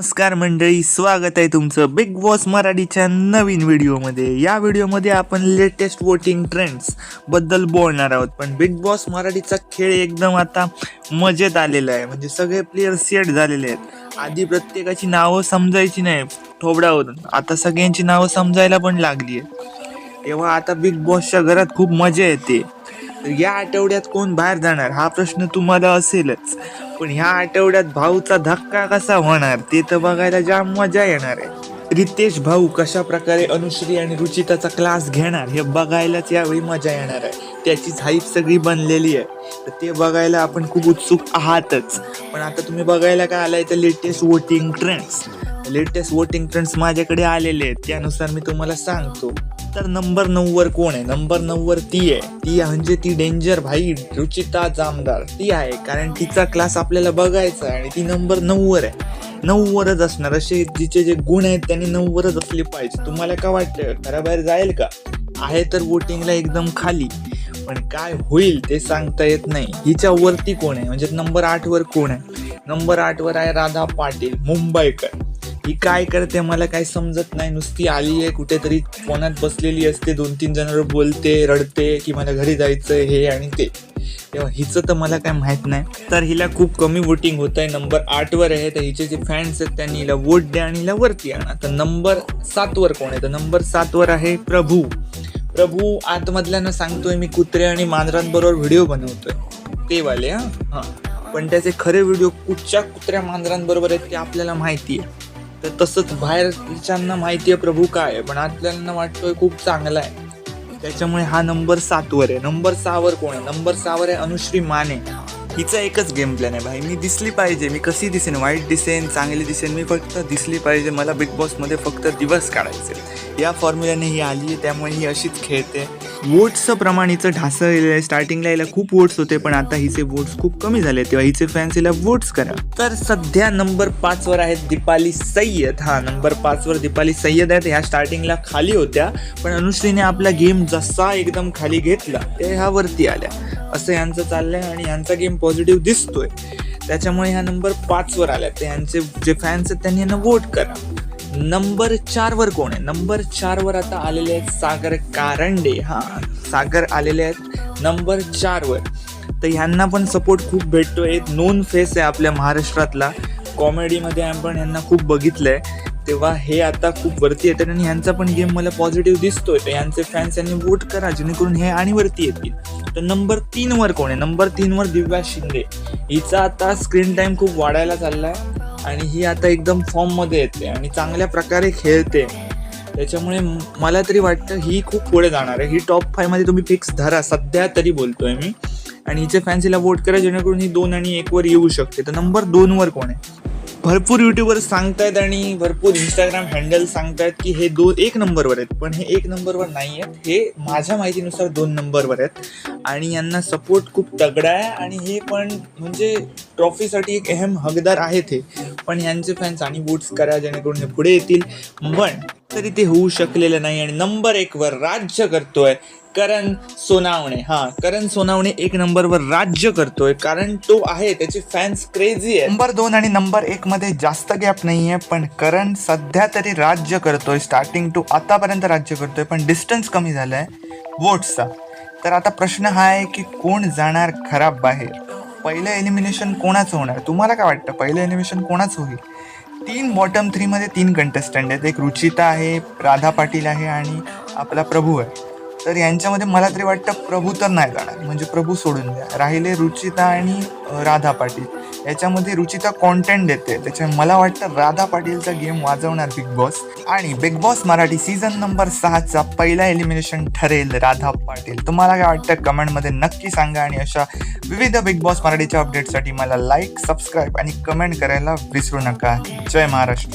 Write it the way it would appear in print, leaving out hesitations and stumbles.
नमस्कार मंडळी, स्वागत आहे तुमचं बिग बॉस मराठीच्या नवीन व्हिडिओमध्ये. या व्हिडिओमध्ये आपण लेटेस्ट वोटिंग ट्रेंड्स बद्दल बोलणार आहोत. पण बिग बॉस मराठीचा खेळ एकदम आता मजेत आलेला आहे. म्हणजे सगळे प्लेयर सेट झालेले आहेत. आधी प्रत्येकाची नावं समजायची नाही थोबडावरून, आता सगळ्यांची नावं समजायला पण लागली आहे. तेव्हा आता बिग बॉसच्या घरात खूप मजा येते. तर या आठवड्यात कोण बाहेर जाणार हा प्रश्न तुम्हाला असेलच. पण ह्या आठवड्यात भाऊचा धक्का कसा होणार ते तर बघायला जाम मजा येणार आहे. रितेश भाऊ कशा प्रकारे अनुश्री आणि रुचिताचा क्लास घेणार हे बघायलाच यावेळी मजा येणार आहे. त्याचीच हाईप सगळी बनलेली आहे, तर ते बघायला आपण खूप उत्सुक आहातच. पण आता तुम्ही बघायला काय आलाय तर लेटेस्ट वोटिंग ट्रेंड्स माझ्याकडे आलेले आहेत. त्यानुसार मी तुम्हाला सांगतो. तर नंबर 9 वर कोण आहे? नंबर 9 वर ती म्हणजे ती डेंजर भाई रुचिता जामदार. ती आहे कारण तिचा क्लास आपल्याला बघायचा आहे आणि ती नंबर 9 वर आहे. 9 वरच असणार. असे जिचे जे गुण आहेत त्यांनी 9 वरच असले पाहिजे. तुम्हाला काय वाटतं, घराबाहेर जाईल का? आहे तर वोटिंगला एकदम खाली, पण काय होईल ते सांगता येत नाही. हिच्या वरती कोण आहे म्हणजे नंबर 8 वर कोण आहे? नंबर 8 वर आहे राधा पाटील, मुंबईकर. ही काय करते मला काय समजत नाही. नुसती आली आहे कुठेतरी फोनात बसलेली असते, 2-3 जणांवर बोलते, रडते की मला घरी जायचंय हे आणि ते. तेव्हा हिचं तर मला काय माहित नाही. तर हिला खूप कमी वोटिंग होत आहे. नंबर 8 वर आहे. तर हिचे जे फॅन्स आहेत त्यांनी हिला वोट द्या आणि हिला वरती आणा. तर नंबर 7 वर कोण आहे? तर नंबर 7 वर आहे प्रभू. आतमधल्यानं सांगतोय मी कुत्रे आणि मांजरांबरोबर व्हिडिओ बनवतोय ते वाले. हा पण त्याचे खरे व्हिडिओ कुठच्या कुत्र्या मांजरांबरोबर आहेत ते आपल्याला माहिती आहे. तर तसंच बाहेरच्यांना माहिती आहे प्रभू काय आहे, पण आपल्याला वाटतोय खूप चांगला आहे. त्याच्यामुळे हा नंबर 7 वर आहे. नंबर 6 वर कोण आहे? नंबर 6 वर आहे अनुश्री माने. हिचा एकच गेम प्लॅन आहे भाई, मी दिसली पाहिजे. मी कशी दिसेन, वाईट दिसेन, चांगली दिसेन, मी फक्त दिसली पाहिजे. मला बिग बॉसमध्ये फक्त दिवस काढायचे. या फॉर्म्युल्याने ही आली आहे, त्यामुळे ही अशीच खेळते. वोट्सचं प्रमाण हिचं ढासळलेलं आहे. स्टार्टिंगला हिला खूप वोट्स होते, पण आता हिचे वोट्स खूप कमी झाले. तेव्हा हिचे फॅन्स हिला वोट्स करा. तर सध्या नंबर 5 वर आहेत दीपाली सय्यद. नंबर 5 वर दीपाली सय्यद आहेत. ह्या स्टार्टिंगला खाली होत्या, पण अनुश्रीने आपला गेम जसा एकदम खाली घेतला ते ह्या वरती आल्या. असं यांचं चाललंय आणि यांचा गेम पॉझिटिव्ह दिसतोय, त्याच्यामुळे ह्या नंबर 5 वर आल्या. तर यांचे जे फॅन्स आहेत त्यांनी यांना वोट करा. नंबर 4 वर कोण आहे? नंबर 4 वर आता आलेले आहेत सागर कारंडे. सागर आलेले आहेत नंबर 4 वर. तर ह्यांना पण सपोर्ट खूप भेटतोय. एक नोन फेस आहे आपल्या महाराष्ट्रातला. कॉमेडीमध्ये आपण यांना खूप बघितलंय, तेव्हा हे आता खूप वरती येतात आणि ह्यांचा पण गेम मला पॉझिटिव्ह दिसतोय. तर यांचे फॅन्स यांनी वोट करा जेणेकरून हे आणि वरती येतील. तर नंबर 3 वर कोण आहे? नंबर 3 वर दिव्या शिंदे. हिचा आता स्क्रीन टाइम खूप वाढायला चाललाय आणि ही आता एकदम फॉर्ममध्ये येते आणि चांगल्या प्रकारे खेळते. त्याच्यामुळे मला तरी वाटतं ही खूप पुढे जाणार आहे. ही टॉप 5 मध्ये तुम्ही फिक्स धरा, सध्या तरी बोलतोय मी. आणि हिचे फॅन्स हिला वोट करा जेणेकरून ही 2 आणि 1 वर येऊ शकते. तर नंबर 2 वर कोण आहे? भरपूर युट्यूबर सांगतायत आणि भरपूर इंस्टाग्राम हँडल सांगतायत की हे 1 नंबरवर आहेत, पण हे 1 नंबरवर नाही आहेत. हे माझ्या माहितीनुसार 2 नंबरवर आहेत आणि यांना सपोर्ट खूप तगडा आहे. आणि हे पण म्हणजे ट्रॉफीसाठी एक अहम हकदार आहेत हे. पण यांचे फॅन्स आणि वोट्स करा जेणेकरून हे पुढे येतील, पण तरी ते होऊ शकलेलं नाही. आणि नंबर 1 वर राज्य करतोय करण सोनावणे. करण सोनावणे 1 नंबरवर राज्य करतोय कारण तो आहे, त्याचे फॅन्स क्रेझी आहे. नंबर 2 आणि नंबर 1 मध्ये जास्त गॅप नाहीये, पण करण सध्या तरी राज्य करतोय. स्टार्टिंग टू आतापर्यंत राज्य करतोय, पण डिस्टन्स कमी झालाय वोट्सचा. तर आता प्रश्न हा आहे की कोण जाणार खराब बाहेर? पहिलं एलिमिनेशन कोणाचं होणार? तुम्हाला काय वाटतं पहिलं एलिमिनेशन कोणाचं होईल? 3 बॉटम 3 मध्ये 3 कंटेस्टंट आहेत. एक रुचिता आहे, राधा पाटील आहे आणि आपला प्रभू आहे. तर यांच्यामध्ये मला तरी वाटतं प्रभू तर नाही जाणार, म्हणजे प्रभू सोडून द्या. राहिले रुचिता आणि राधा पाटील. याच्यामध्ये रुचिता कॉन्टेंट देते, त्याच्यामुळे मला वाटतं राधा पाटीलचा गेम वाजवणार बिग बॉस. आणि Bigg Boss Marathi season number 6चा पहिला एलिमिनेशन ठरेल राधा पाटील. तुम्हाला काय वाटतं कमेंटमध्ये नक्की सांगा. आणि अशा विविध बिग बॉस मराठीच्या अपडेटसाठी मला लाईक, सबस्क्राईब आणि कमेंट करायला विसरू नका. जय महाराष्ट्र.